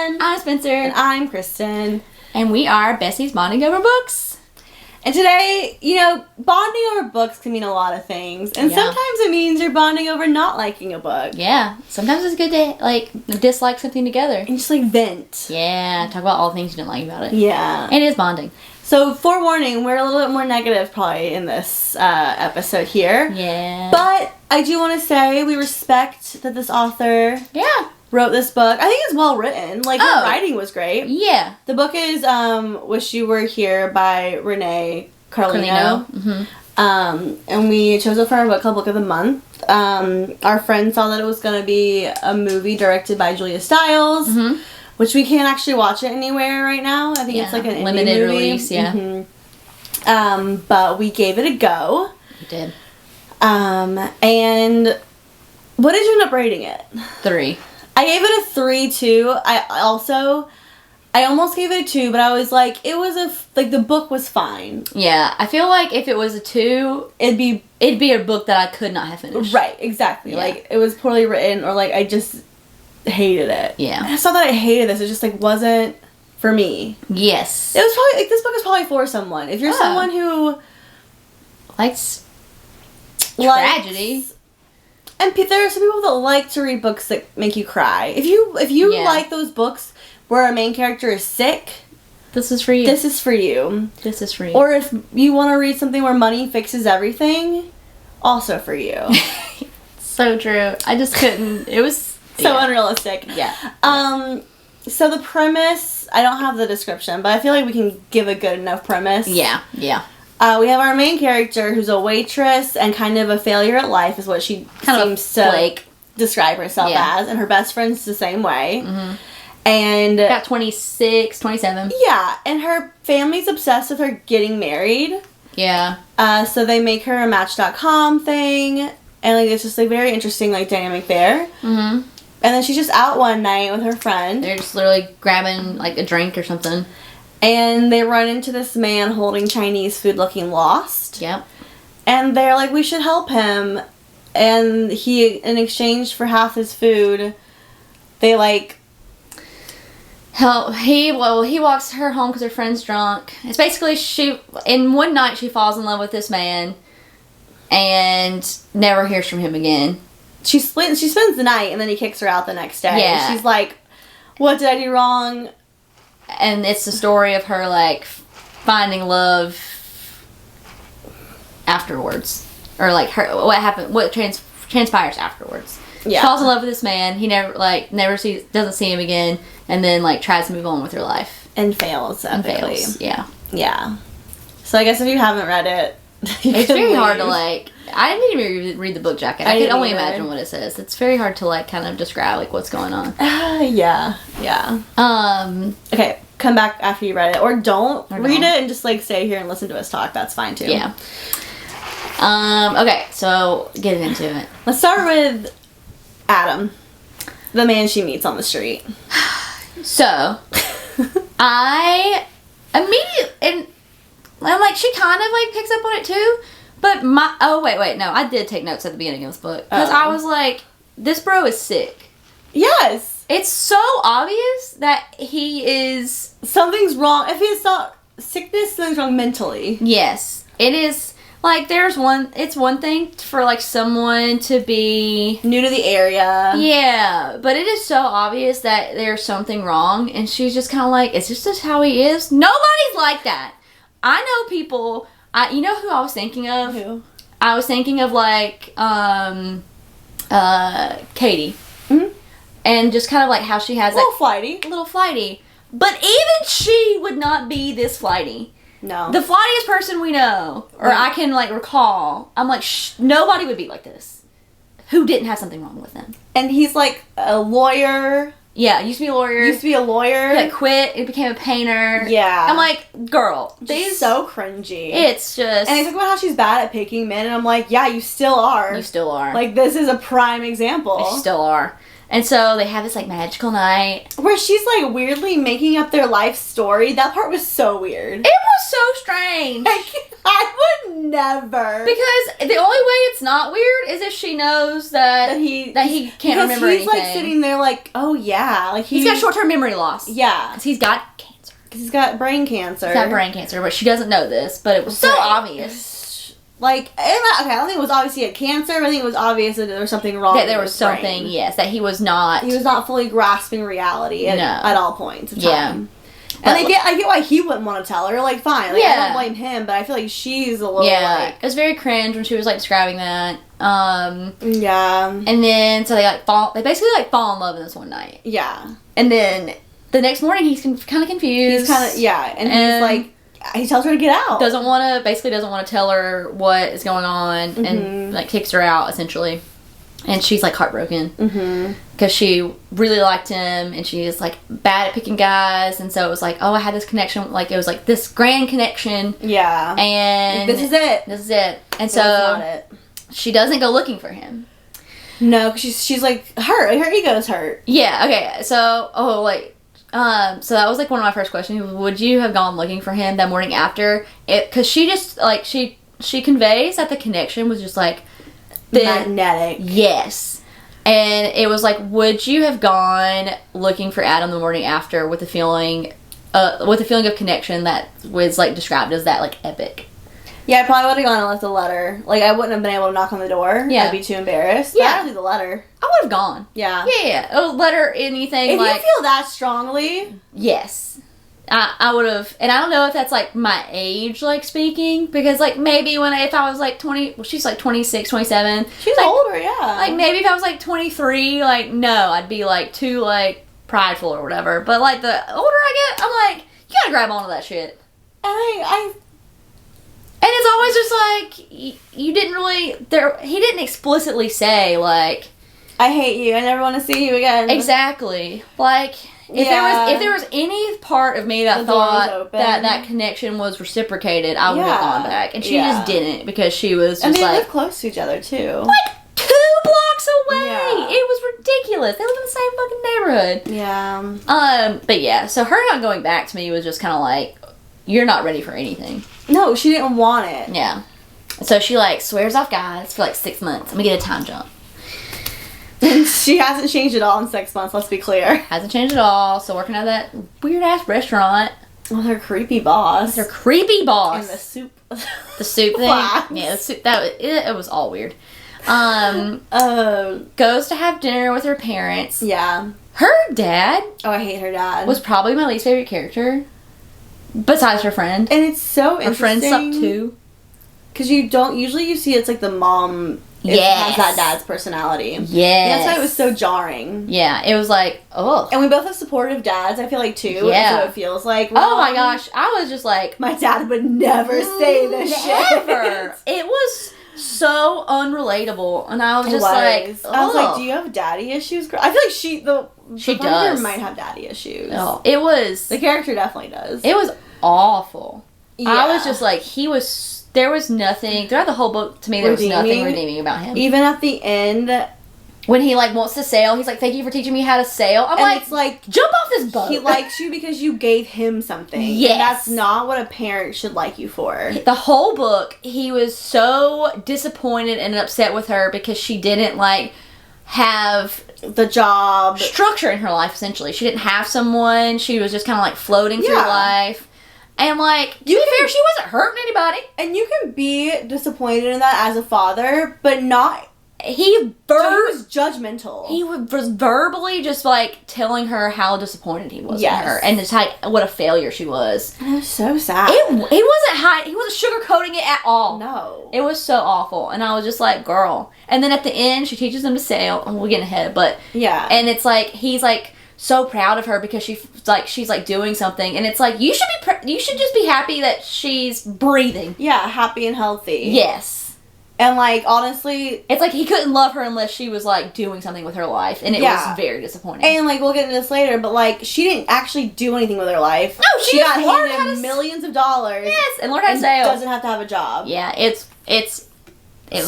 Jen. I'm Spencer. And I'm Kristen. And we are besties bonding over books. And today, bonding over books can mean a lot of things. And sometimes it means you're bonding over not liking a book. Yeah. Sometimes it's good to, dislike something together. And just, vent. Yeah. Talk about all the things you didn't like about it. Yeah. It is bonding. So, forewarning, we're a little bit more negative probably in this episode here. Yeah. But I do want to say we respect that this author wrote this book. I think it's well written. Her writing was great. Yeah. The book is Wish You Were Here by Renée Carlino. Mm-hmm. And we chose it for our book club book of the month. Our friend saw that it was going to be a movie directed by Julia Stiles. Mm-hmm. Which we can't actually watch it anywhere right now. I think it's an indie limited movie. release, yeah. Mm-hmm. But we gave it a go. We did. And what did you end up rating it? 3. I gave it a 3 too. I almost gave it a 2, but I was like, it was the book was fine. Yeah, I feel like if it was a 2, it'd be a book that I could not have finished. Right, exactly. Yeah. It was poorly written, or I just hated it. Yeah. And it's not that I hated this, it just wasn't for me. Yes. It was probably this book is probably for someone. If you're someone who likes tragedy. And there are some people that like to read books that make you cry. If you like those books where a main character is sick, this is for you. This is for you. This is for you. Or if you want to read something where money fixes everything, also for you. So true. I just couldn't. It was so unrealistic. Yeah. So the premise, I don't have the description, but I feel like we can give a good enough premise. Yeah. Yeah. We have our main character who's a waitress and kind of a failure at life is what she seems to describe herself as. And her best friend's the same way. Mm-hmm. And about 26, 27. Yeah. And her family's obsessed with her getting married. Yeah. So they make her a Match.com thing. And it's just very interesting dynamic there. Mm-hmm. And then she's just out one night with her friend. They're just literally grabbing a drink or something. And they run into this man holding Chinese food looking lost. Yep. And they're like, we should help him. And he, in exchange for half his food, they he walks her home because her friend's drunk. It's basically in one night she falls in love with this man and never hears from him again. She spends the night and then he kicks her out the next day. Yeah. She's like, what did I do wrong? And it's the story of her finding love afterwards, or what happened, what transpires afterwards. Yeah. She falls in love with this man. He doesn't see him again, and then tries to move on with her life and fails. Epically. Yeah. Yeah. So I guess if you haven't read it, it's very hard to I didn't even read the book jacket. I could only imagine what it says. It's very hard to kind of describe what's going on. Yeah. Okay, come back after you read it, or don't read it and just stay here and listen to us talk. That's fine too. Yeah. Okay, so getting into it. Let's start with Adam, the man she meets on the street. So, I immediately, and I'm she kind of picks up on it too. But no, I did take notes at the beginning of this book. Because I was like, this bro is sick. Yes. It's so obvious that he is... Something's wrong. If it's not sickness, something's wrong mentally. Yes. It is, it's one thing for, someone to be... new to the area. Yeah. But it is so obvious that there's something wrong. And she's just kind of is this just how he is? Nobody's like that. I know people... you know who I was thinking of? Who? I was thinking of Katie. Mm-hmm. And just kind of how she has a little flighty. But even she would not be this flighty. No. The flightiest person we know, or I can recall, I'm nobody would be like this. Who didn't have something wrong with them? And he's a lawyer. Yeah, used to be a lawyer. He quit. He became a painter. Yeah. I'm girl. These so cringy. It's just... And they talk about how she's bad at picking men, and I'm yeah, you still are. You still are. This is a prime example. You still are. And so they have this, like, magical night. Where she's, like, weirdly making up their life story. That part was so weird. It was so strange. Like, I would never. Because the only way it's not weird is if she knows that he can't remember anything. He's, like, sitting there like, oh, yeah. Like, he's got short-term memory loss. Yeah. Because he's got cancer. Because he's got brain cancer. But she doesn't know this. But it was so obvious. Like, I don't think it was obvious he had cancer, but I think it was obvious that there was something wrong that there was something, brain. Yes, that he was not fully grasping reality at all points of time. And I get why he wouldn't want to tell her, like, fine, like, I don't blame him, but I feel like she's a little, like... it was very cringe when she was, like, describing that. Yeah. And then, so they basically, like, fall in love in this one night. Yeah. And then, the next morning, he's kind of confused. He's kind of, and he's, like... He tells her to get out. Doesn't want to tell her what is going on, and like kicks her out essentially, and she's like heartbroken because she really liked him, and she's like bad at picking guys, and so it was like, oh, I had this connection, like it was like this grand connection, and this is it, and so she doesn't go looking for him. No, because she's like hurt. Her ego's hurt. Yeah. Okay. So so that was, like, one of my first questions. Would you have gone looking for him that morning after? Because she just, like, she conveys that the connection was just, like... magnetic. Yes. And it was, like, would you have gone looking for Adam the morning after with the feeling of connection that was, like, described as that, like, epic? Yeah, I probably would have gone and left a letter. Like, I wouldn't have been able to knock on the door. Yeah. I'd be too embarrassed. Yeah. I'd do the letter. I would have gone. Yeah. Yeah. A letter, anything. If you feel that strongly. Yes. I would have. And I don't know if that's, like, my age, like, speaking. Because, like, maybe if I was, like, 20. Well, she's, like, 26, 27. She's like, older, yeah. Like, maybe if I was, like, 23, like, no. I'd be, like, too, like, prideful or whatever. But, like, the older I get, I'm like, you gotta grab onto that shit. And it's always just like, you didn't really, he didn't explicitly say, like... I hate you, I never want to see you again. Exactly. Like, if there was any part of me that thought that connection was reciprocated, I would have gone back. And she just didn't, because she was just and they live close to each other, too. Like, 2 blocks away! Yeah. It was ridiculous. They live in the same fucking neighborhood. Yeah. But yeah, so her not going back to me was just kind of like, you're not ready for anything. No, she didn't want it. Yeah. So she, like, swears off guys for, like, 6 months. I'm gonna get a time jump. And she hasn't changed at all in 6 months, let's be clear. Hasn't changed at all. Still working at that weird-ass restaurant. With her creepy boss. And the soup. The soup thing. Yeah, the soup. It was all weird. Goes to have dinner with her parents. Yeah. Her dad. Oh, I hate her dad. Was probably my least favorite character. Besides her friend. And it's so interesting. Her friend sucked too. Because usually you see it's like the mom has that dad's personality. Yes. That's why it was so jarring. Yeah, it was like, oh. And we both have supportive dads, I feel like, too. Yeah. So it feels like, oh my gosh, I was just like. My dad would never say this shit. Never. It was so unrelatable. And I was just like, ugh. I was like, do you have daddy issues? I feel like she does. might have daddy issues. Oh, it was. The character definitely does. It was awful. Yeah. I was just like, there was nothing, throughout the whole book, to me, there was nothing redeeming about him. Even at the end, when he, like, wants to sail, he's like, thank you for teaching me how to sail. I'm like, it's like, jump off this boat. He likes you because you gave him something. Yes. And that's not what a parent should like you for. The whole book, he was so disappointed and upset with her because she didn't, like, have the job structure in her life, essentially. She didn't have someone. She was just kind of, like, floating through life. And, like, to be fair, she wasn't hurting anybody. And you can be disappointed in that as a father, but not... He was judgmental. He was verbally just, like, telling her how disappointed he was in her. And just, like, what a failure she was. And it was so sad. He wasn't sugarcoating it at all. No. It was so awful. And I was just like, girl. And then at the end, she teaches him to sail. Oh, we're getting ahead, but... Yeah. And it's, like, he's, like... so proud of her because she's like doing something, and it's like you should just be happy that she's breathing. Yeah, happy and healthy. Yes. And like honestly, it's like he couldn't love her unless she was like doing something with her life, and it was very disappointing. And like we'll get into this later, but like she didn't actually do anything with her life. No, she got handed millions of dollars. Yes, and learned how to sail. Doesn't have to have a job. Yeah, it was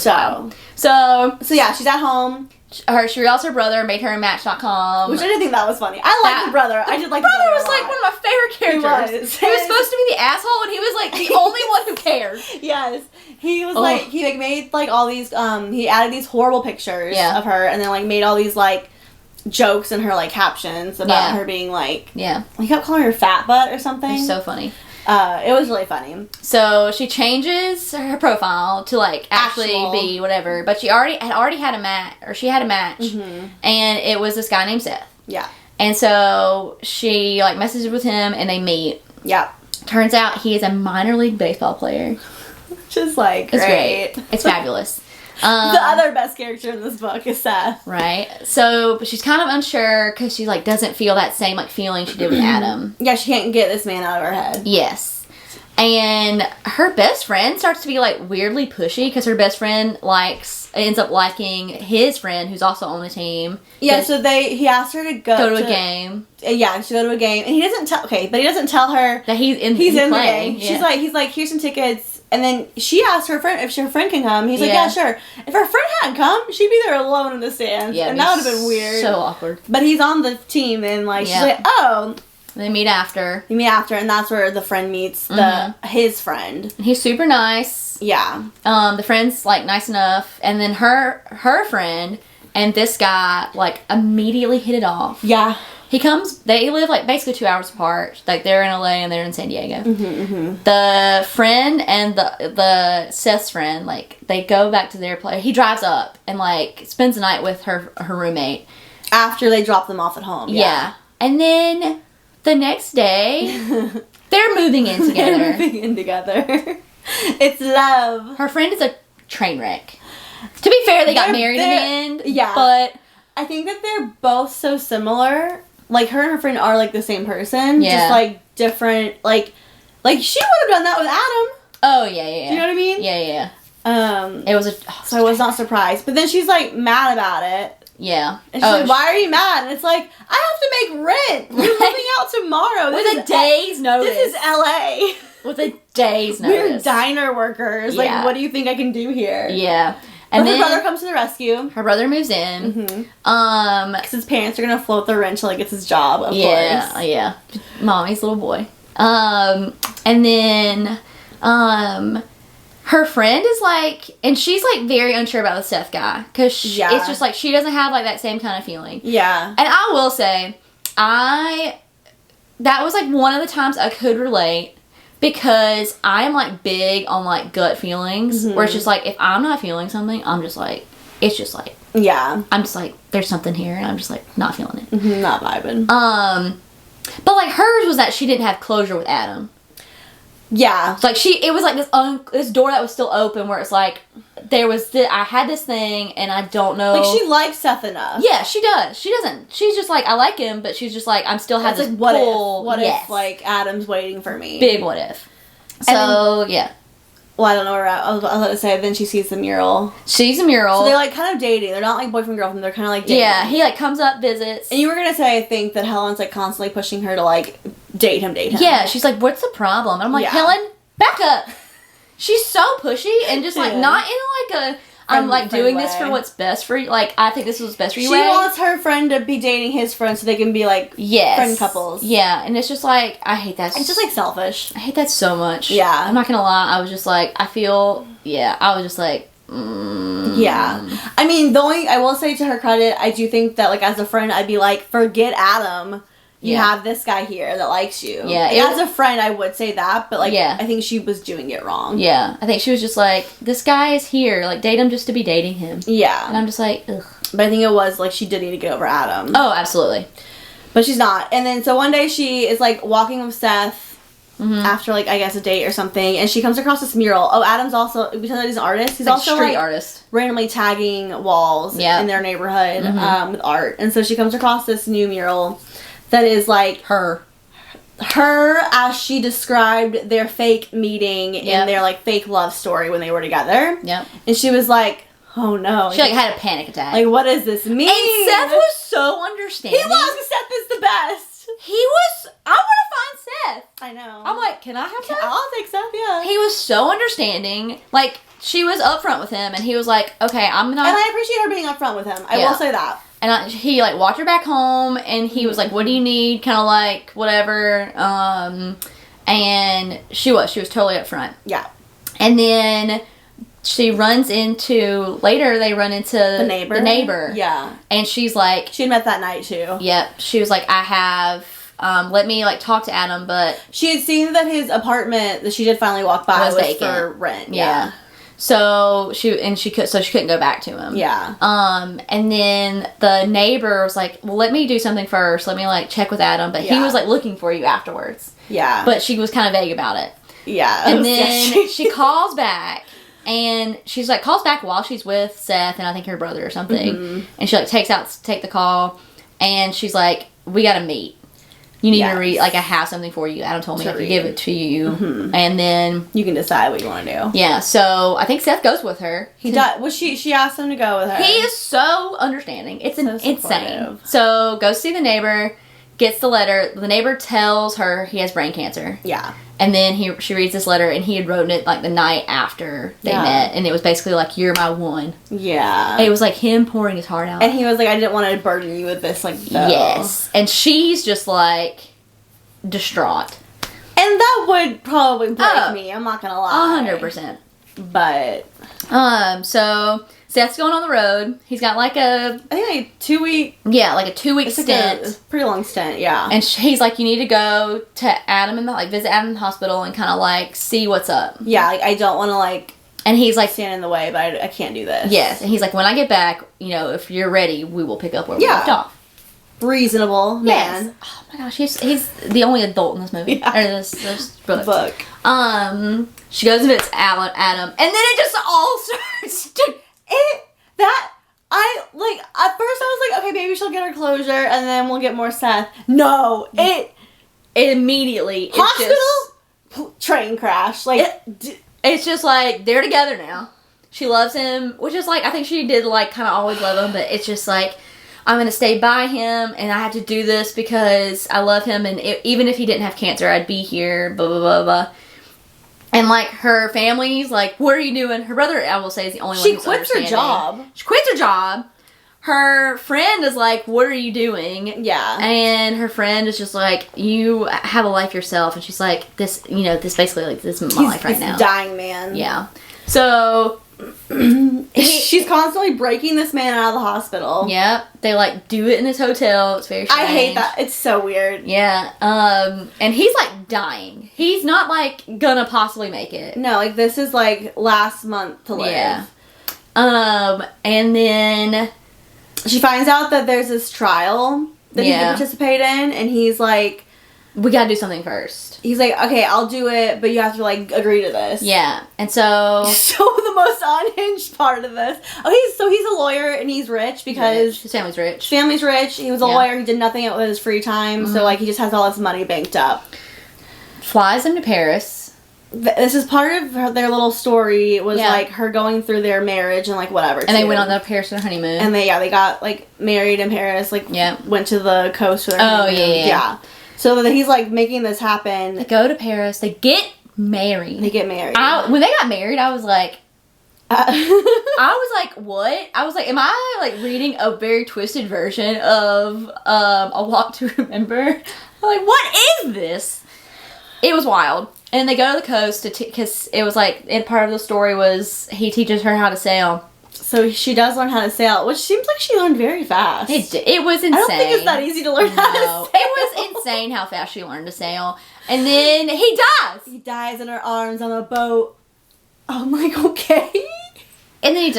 so wild. So yeah, she's at home. She realized her brother made her a Match.com. Which I didn't think that was funny. I liked the brother. I did like the brother. Was like one of my favorite characters. He was supposed to be the asshole, and he was like the only one who cared. Yes. He was like, he like made like all these, he added these horrible pictures of her, and then like made all these like jokes in her like captions about her being like, he kept calling her fat butt or something. It's so funny. It was really funny. So she changes her profile to like actually be whatever, but she already had a match, or she had a match, and it was this guy named Seth. Yeah. And so she like messages with him, and they meet. Yeah. Turns out he is a minor league baseball player. Just like it's great. It's fabulous. The other best character in this book is Seth. Right. So, but she's kind of unsure because she like doesn't feel that same like feeling she did with Adam. Yeah, she can't get this man out of her head. Yes. And her best friend starts to be like weirdly pushy because her best friend ends up liking his friend who's also on the team. Yeah, so he asked her to go to a game. Yeah, she go to a game, and he doesn't tell her that he's in the game. Yeah. He's like, here's some tickets. And then she asked her friend if her friend can come. He's like, yeah, sure. If her friend hadn't come, she'd be there alone in the stands. Yeah, and that would have been weird. So awkward. But he's on the team, and like she's like, oh. They meet after. And that's where the friend meets his friend. He's super nice. Yeah. The friend's like nice enough, and then her friend and this guy like immediately hit it off. Yeah. He comes, they live like basically 2 hours apart. Like they're in LA and they're in San Diego. The friend and the Seth's friend, like they go back to their place. He drives up and like spends the night with her roommate. After they drop them off at home. Yeah. And then the next day, they're moving in together. They're moving in together. It's love. Her friend is a train wreck. To be fair, they got married in the end. Yeah. But I think that they're both so similar. Like, her and her friend are, like, the same person. Yeah. Just, like, different, like, she would have done that with Adam. Oh, yeah. Do you know what I mean? Yeah. It was so I was not surprised. But then she's, like, mad about it. Yeah. And she's like, why are you mad? And it's like, I have to make rent. We're moving out tomorrow. With a day's notice. This is LA. With a day's notice. We're diner workers. Yeah. Like, what do you think I can do here? Yeah. And then her brother comes to the rescue. Her brother moves in. Because his parents are going to float the rent till he gets his job, of course. Yeah. Mommy's little boy. And then, her friend is like, and she's like very unsure about the Seth guy. Because it's just like, she doesn't have like that same kind of feeling. Yeah. And I will say, that was like one of the times I could relate. Because I'm, like, big on, like, gut feelings. Where it's just, like, if I'm not feeling something, I'm just, like, it's just, like... Yeah. I'm just, like, there's something here, and I'm just, like, not feeling it. Not vibing. But, like, hers was that she didn't have closure with Adam. Yeah. So, like, it was, like, this door that was still open where it's, like, I had this thing, and I don't know... Like, she likes Seth enough. Yeah, she does. She doesn't. She's just, like, I like him, but she's just, like, I'm still having this like, what if, like, Adam's waiting for me? Big what if. So, yeah. Well, I don't know where I was about to say, then she sees the mural. She's a mural. So they're, like, kind of dating. They're not, like, boyfriend-girlfriend. They're kind of, like, dating. Yeah, he, like, comes up, visits. And you were going to say, I think, that Helen's, like, constantly pushing her to, like, date him. Yeah, she's like, what's the problem? And I'm like, Helen, back up. She's so pushy and just, like, not in, like, a... I'm, like, doing this for what's best for you. Like, I think this was best for you. She wants her friend to be dating his friend so they can be, like, friend couples. Yeah, and it's just, like, I hate that. It's just, like, selfish. I hate that so much. Yeah. I'm not gonna lie. I was just, like, I was just, like, Yeah. I mean, I will say to her credit, I do think that, like, as a friend, I'd be like, forget Adam. You have this guy here that likes you. Yeah. Like, as a friend, I would say that, but, like, I think she was doing it wrong. Yeah. I think she was just like, this guy is here. Like, date him just to be dating him. Yeah. And I'm just like, ugh. But I think it was, like, she did need to get over Adam. Oh, absolutely. But she's not. And then, so one day she is, like, walking with Seth after, like, I guess a date or something, and she comes across this mural. Oh, Adam's also, because he's an artist, he's also, street like, artist. Randomly tagging walls in their neighborhood with art. And so she comes across this new mural that is, like... Her, as she described their fake meeting in their, like, fake love story when they were together. Yep. And she was like, oh, no. She, like, had a panic attack. Like, what does this mean? And Seth was so understanding. He was! Seth is the best! I want to find Seth. I know. I'm like, can I have Seth? I'll take Seth, yeah. He was so understanding. Like, she was upfront with him, and he was like, okay, I'm not. And I appreciate her being upfront with him. I will say that. And he, like, walked her back home, and he was like, what do you need? Kind of like, whatever. And she was totally upfront. Yeah. And then they run into the neighbor. Yeah. And she's like. She had met that night, too. Yep. She was like, I have, let me, like, talk to Adam, but. She had seen that his apartment that she did finally walk by was vacant. For rent. Yeah. So she couldn't go back to him. Yeah. And then the neighbor was like, well, let me do something first. Let me, like, check with Adam. But he was, like, looking for you afterwards. Yeah. But she was kind of vague about it. Yeah. And then she calls back. And she's, like, calls back while she's with Seth and I think her brother or something. Mm-hmm. And she, like, take the call. And she's like, we got to meet. You need to read, like, I have something for you. Adam told me I could give it to you. Mm-hmm. And then. You can decide what you want to do. Yeah, so I think Seth goes with her. She asked him to go with her. He is so understanding. It's insane. So, goes see the neighbor, gets the letter. The neighbor tells her he has brain cancer. Yeah. And then she reads this letter, and he had written it, like, the night after they met. And it was basically like, you're my one. Yeah. It was like him pouring his heart out. And he was like, I didn't want to burden you with this, like, no. Yes. And she's just, like, distraught. And that would probably break me. I'm not going to lie. 100%. But. So Seth's going on the road. He's got like I think like 2 week. Yeah, like a 2-week stint. Like a pretty long stint, yeah. And he's like, you need to go to Adam visit Adam in the hospital and kind of like see what's up. Yeah, like I don't want to like. And he's like, stand in the way, but I can't do this. Yes, and he's like, when I get back, if you're ready, we will pick up where we left off. Reasonable man. Yes. Oh my gosh, he's the only adult in this movie. Yeah. Or this book. She goes and visits Adam, and then it just all starts to at first I was like, okay, maybe she'll get her closure, and then we'll get more Seth. No, it immediately hospital train crash. Like it's just like they're together now. She loves him, which is like I think she did like kind of always love him, but it's just like I'm gonna stay by him, and I have to do this because I love him, and even if he didn't have cancer, I'd be here. Blah blah blah blah. And, like, her family's like, what are you doing? Her brother, I will say, is the only one who's understanding. She quits her job. She quits her job. Her friend is like, what are you doing? Yeah. And her friend is just like, you have a life yourself. And she's like, this basically, like, this is my life right now. He's a dying man. Yeah. So. She's constantly breaking this man out of the hospital. Yep. They, like, do it in this hotel. It's very strange. I hate that. It's so weird. Yeah. And he's, like, dying. He's not, like, gonna possibly make it. No, like, this is, like, last month to live. Yeah. And then she finds out that there's this trial that he can participate in, and he's like, we gotta do something first. He's like, okay, I'll do it, but you have to, like, agree to this. Yeah. And so the most unhinged part of this. Oh, so he's a lawyer, and he's rich because... His family's rich. He was a lawyer. He did nothing with his free time, so, like, he just has all his money banked up. Flies him to Paris. This is part of their little story. Was, like, her going through their marriage and, like, whatever. And they went on the Paris on honeymoon. And they got, like, married in Paris. Like, went to the coast for their honeymoon. Yeah. So that he's, like, making this happen. They go to Paris. They get married. When they got married, I was like... I was like, what? I was like, am I, like, reading a very twisted version of A Walk to Remember? I'm like, what is this? It was wild. And they go to the coast because it was, like, and part of the story was he teaches her how to sail. So she does learn how to sail, which seems like she learned very fast. It was insane. I don't think it's that easy to learn how to sail. It was insane how fast she learned to sail. And then he dies. He dies in her arms on a boat. I'm like, okay. And then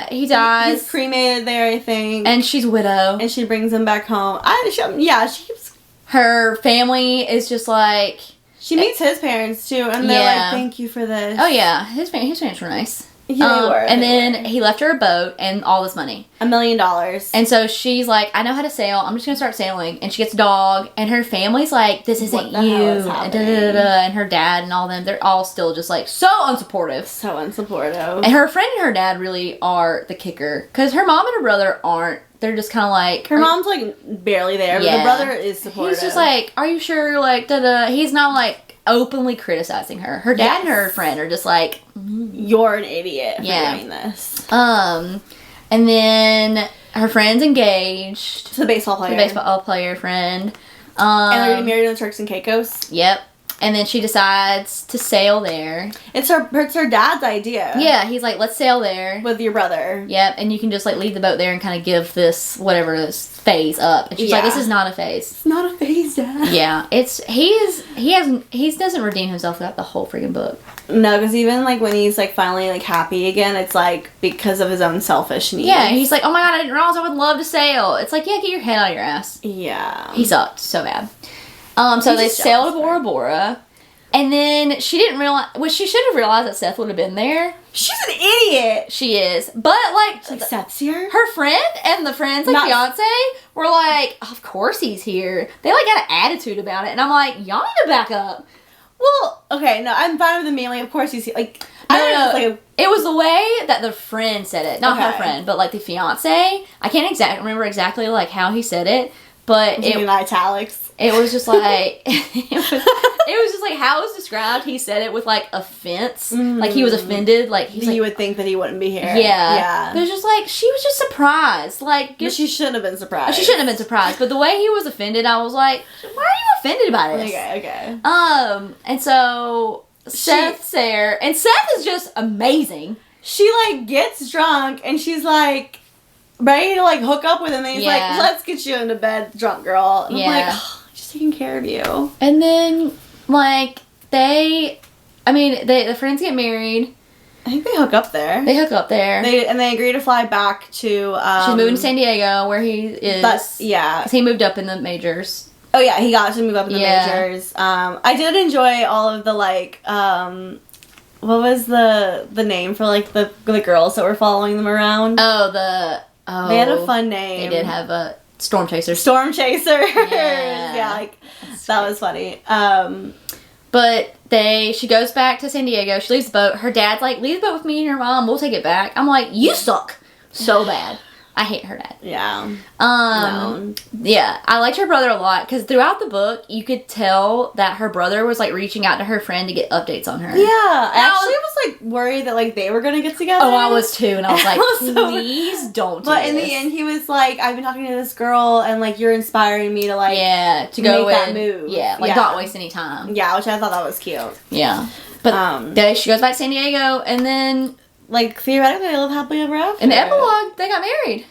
he dies. He's cremated there, I think. And she's a widow. And she brings him back home. Her family is just like... She meets his parents, too, and they're like, thank you for this. Oh, yeah. His parents were nice. Yeah, they were. And then he left her a boat and all this money. $1 million. And so she's like, I know how to sail. I'm just going to start sailing. And she gets a dog. And her family's like, this isn't you. And her dad and all them, they're all still just like so unsupportive. So unsupportive. And her friend and her dad really are the kicker. Because her mom and her brother aren't they're just kind of like... Her mom's, like, barely there, but the brother is supportive. He's just like, are you sure? Like, da-da. He's not, like, openly criticizing her. Her dad and her friend are just like... You're an idiot for doing this. And then her friend's engaged. To the baseball player. The baseball player friend. And they're getting married in the Turks and Caicos. Yep. And then she decides to sail there. It's her dad's idea. Yeah, he's like, let's sail there. With your brother. Yep, and you can just, like, leave the boat there and kind of give this, whatever, this phase up. And she's like, this is not a phase. It's not a phase, Dad. Yeah, he doesn't redeem himself throughout the whole freaking book. No, because even, like, when he's, like, finally, like, happy again, it's, like, because of his own selfish needs. Yeah, he's like, oh my god, I didn't realize I would love to sail. It's like, yeah, get your head out of your ass. Yeah. He sucked so bad. So they sailed to Bora Bora, and then she didn't realize, well, she should have realized that Seth would have been there. She's an idiot! She is. But, like, Seth's here? Her friend and the friend's, like, fiance were like, of course he's here. They, like, got an attitude about it, and I'm like, y'all need to back up. Well, okay, no, I'm fine with the being like, of course he's here. Like, I don't know. Like it was the way that the friend said it. Not her friend, but, like, the fiance. I can't remember exactly, like, how he said it, but it... in italics. It was just like, it was just like how it was described. He said it with, like, offense. Mm-hmm. Like, he was offended. Like, he's you would think that he wouldn't be here. Yeah. But it was just like, she was just surprised. Like, but she shouldn't have been surprised. She shouldn't have been surprised. But the way he was offended, I was like, why are you offended by this? Okay. And so Seth's there. And Seth is just amazing. She, like, gets drunk and she's like... ready to, like, hook up with him, and he's like, let's get you into bed, drunk girl. And I'm like, oh, just taking care of you. And then, like, the friends get married. I think they hook up there. They agree to fly back to, she's moving to San Diego, where he is. Because he moved up in the majors. Oh, yeah, he got to move up in the majors. I did enjoy all of the, like, what was the name for, like, the girls that were following them around? They had a fun name. They did have a Storm Chasers. Yeah, like, that was funny. But she goes back to San Diego. She leaves the boat. Her dad's like, leave the boat with me and your mom. We'll take it back. I'm like, you suck so bad. I hate her dad. Yeah. Yeah, I liked her brother a lot because throughout the book, you could tell that her brother was, like, reaching out to her friend to get updates on her. Yeah, I was like, worried that, like, they were gonna get together. Oh, I was too, and I was like, please don't do this. But in the end, he was like, I've been talking to this girl, and, like, you're inspiring me to, like, to go make that move. Yeah, like, not waste any time. Yeah, which I thought that was cute. Yeah. But she goes back to San Diego, and then... like, theoretically, they live happily ever after. In the epilogue, they got married.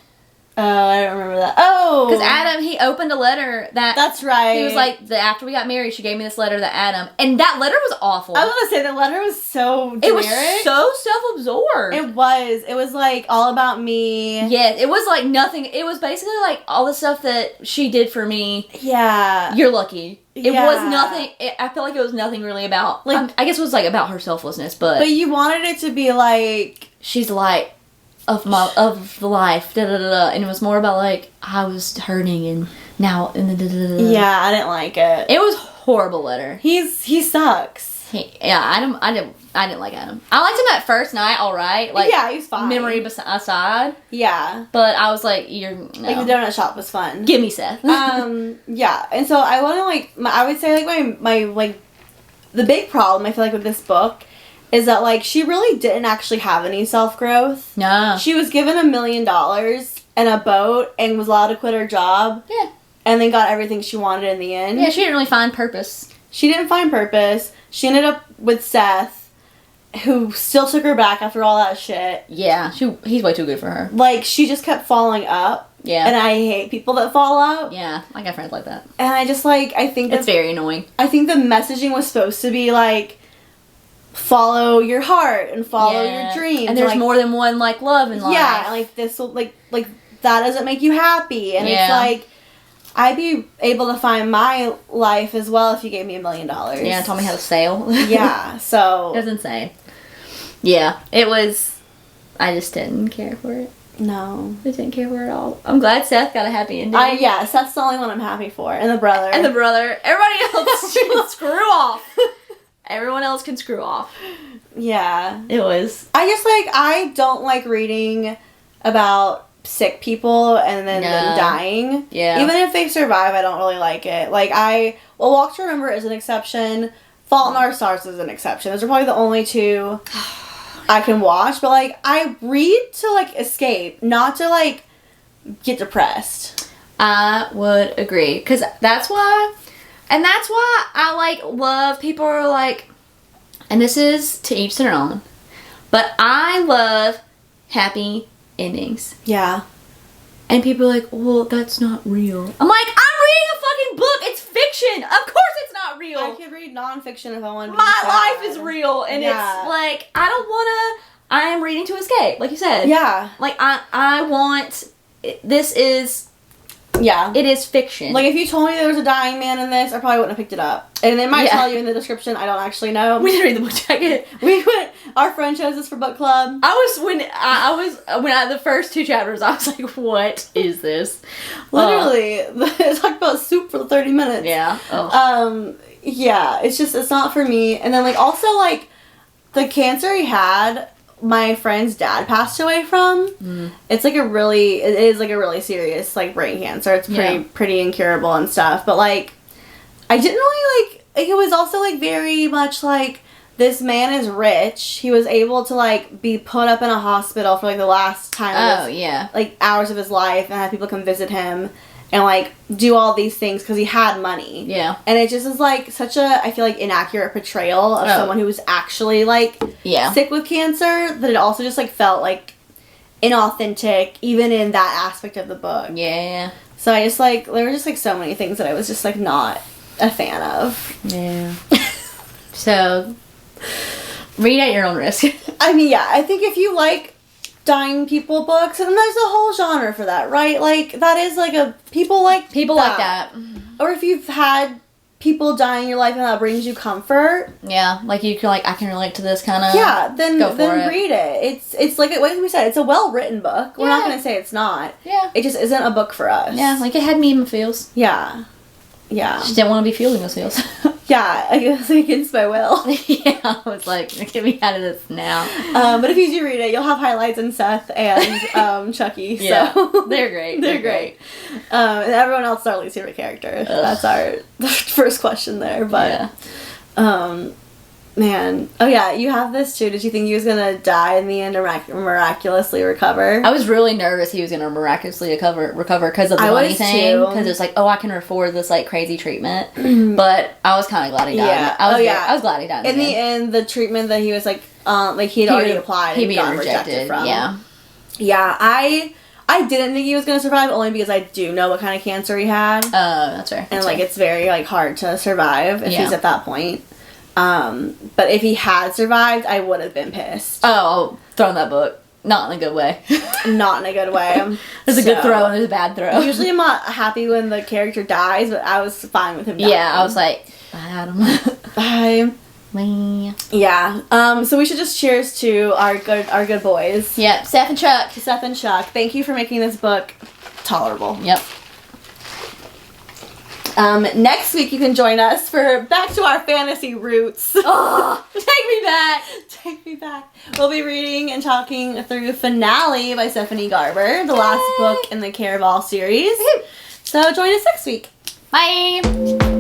Oh, I don't remember that. Oh! Because Adam, he opened a letter that... That's right. He was like, after we got married, she gave me this letter to Adam. And that letter was awful. I was going to say, the letter was so generic. It was so self-absorbed. It was. It was, like, all about me. Yeah, it was, like, nothing. It was basically, like, all the stuff that she did for me. Yeah. You're lucky. It was nothing... I feel like it was nothing really about... like, I guess it was, like, about her selflessness, but... But you wanted it to be, like... she's the light of the life, da-da-da-da. And it was more about, like, I was hurting and now... da-da-da-da. Yeah, I didn't like it. It was a horrible letter. He sucks. I didn't like Adam. I liked him that first night, alright. Like, yeah, he was fine. Memory aside. Yeah. But I was like, no. Like, the donut shop was fun. Give me Seth. Yeah. And so I want to, like... I would say, like, my like... the big problem, I feel like, with this book... is that, like, she really didn't actually have any self-growth. No. She was given $1 million and a boat and was allowed to quit her job. Yeah. And then got everything she wanted in the end. Yeah, she didn't really find purpose. She didn't find purpose. She ended up with Seth, who still took her back after all that shit. Yeah, he's way too good for her. Like, she just kept falling up. Yeah. And I hate people that fall up. Yeah, I got friends like that. And I just, like, I think it's very annoying. I think the messaging was supposed to be, like... follow your heart and follow your dreams. And there's, like, more than one, like, love in life. Yeah, like, this will, like, that doesn't make you happy. And it's like, I'd be able to find my life as well if you gave me $1 million. Yeah, taught me how to sail. Yeah, so. It was insane. Yeah, it was, I just didn't care for it. No. I didn't care for it at all. I'm glad Seth got a happy ending. Yeah, Seth's the only one I'm happy for. And the brother. Everybody else can screw off. Everyone else can screw off. Yeah. It was. I just, like, I don't like reading about sick people and then them dying. Yeah. Even if they survive, I don't really like it. Like, Well, Walk to Remember is an exception. Fault in Our Stars is an exception. Those are probably the only two I can watch. But, like, I read to, like, escape, not to, like, get depressed. I would agree. Because that's why I, like, love people who are, like, and this is to each their own, but I love happy endings. Yeah. And people are like, well, that's not real. I'm like, I'm reading a fucking book. It's fiction. Of course it's not real. I could read nonfiction if I wanted to. My life is real. And it's like, I don't want to, I am reading to escape, like you said. Yeah. Like, I want, this is, it is fiction. Like, if you told me there was a dying man in this, I probably wouldn't have picked it up. And it might tell you in the description. I don't actually know. We didn't read the book jacket. Our friend chose this for book club. When the first 2 chapters, I was like, what is this? Literally. It talked about soup for 30 minutes. Yeah. Yeah, it's not for me. And then, like, also, like, the cancer he had, my friend's dad passed away from. It is like a really serious, like, brain cancer. It's pretty incurable and stuff. But, like, I didn't really, like, it was also, like, very much, like, this man is rich. He was able to, like, be put up in a hospital for, like, the last time of his, like, hours of his life, and have people come visit him and, like, do all these things because he had money. Yeah. And it just is, like, such a, I feel like, inaccurate portrayal of someone who was actually, like, sick with cancer, that it also just, like, felt, like, inauthentic, even in that aspect of the book. Yeah. So I just, like, there were just, like, so many things that I was just, like, not a fan of. Yeah. So, read at your own risk. I mean, yeah, I think if you like dying people books, and there's a whole genre for that, right? Like, that is, like, people like that. Or if you've had people die in your life and that brings you comfort. Yeah, like, you can, like, I can relate to this kind of. Yeah, then read it. It's like we said, it's a well-written book. We're not going to say it's not. Yeah. It just isn't a book for us. Yeah, like, it had me in my feels. Yeah. Yeah. Just didn't want to be feeling those feels. Yeah, I guess against my will. Yeah, I was like, get me out of this now. But if you do read it, you'll have highlights in Seth and Chucky. Yeah, so. They're great. They're great. And everyone else is our least favorite character. Ugh. That's our first question there. But, man. Oh, yeah, you have this, too. Did you think he was going to die in the end or miraculously recover? I was really nervous he was going to miraculously recover because of the money thing. Because it's like, I can afford this, like, crazy treatment. But I was kind of glad he died. Yeah. I was glad he died. In the end, the treatment that he was, like he'd already applied and gotten rejected from. Yeah. Yeah, I didn't think he was going to survive, only because I do know what kind of cancer he had. Oh, that's right. And, like, it's very, like, hard to survive if he's at that point. But if he had survived, I would have been pissed. Oh, throwing that book. Not in a good way. Not in a good way. There's a good throw and there's a bad throw. Usually I'm not happy when the character dies, but I was fine with him dying. Yeah, I was like, bye, Adam. Bye. Bye. Yeah. So we should just cheers to our good boys. Yep, Seth and Chuck. Seth and Chuck. Thank you for making this book tolerable. Yep. Next week you can join us for back to our fantasy roots. Oh, take me back. Take me back. We'll be reading and talking through Finale by Stephanie Garber, the last book in the Caraval series. So join us next week. Bye.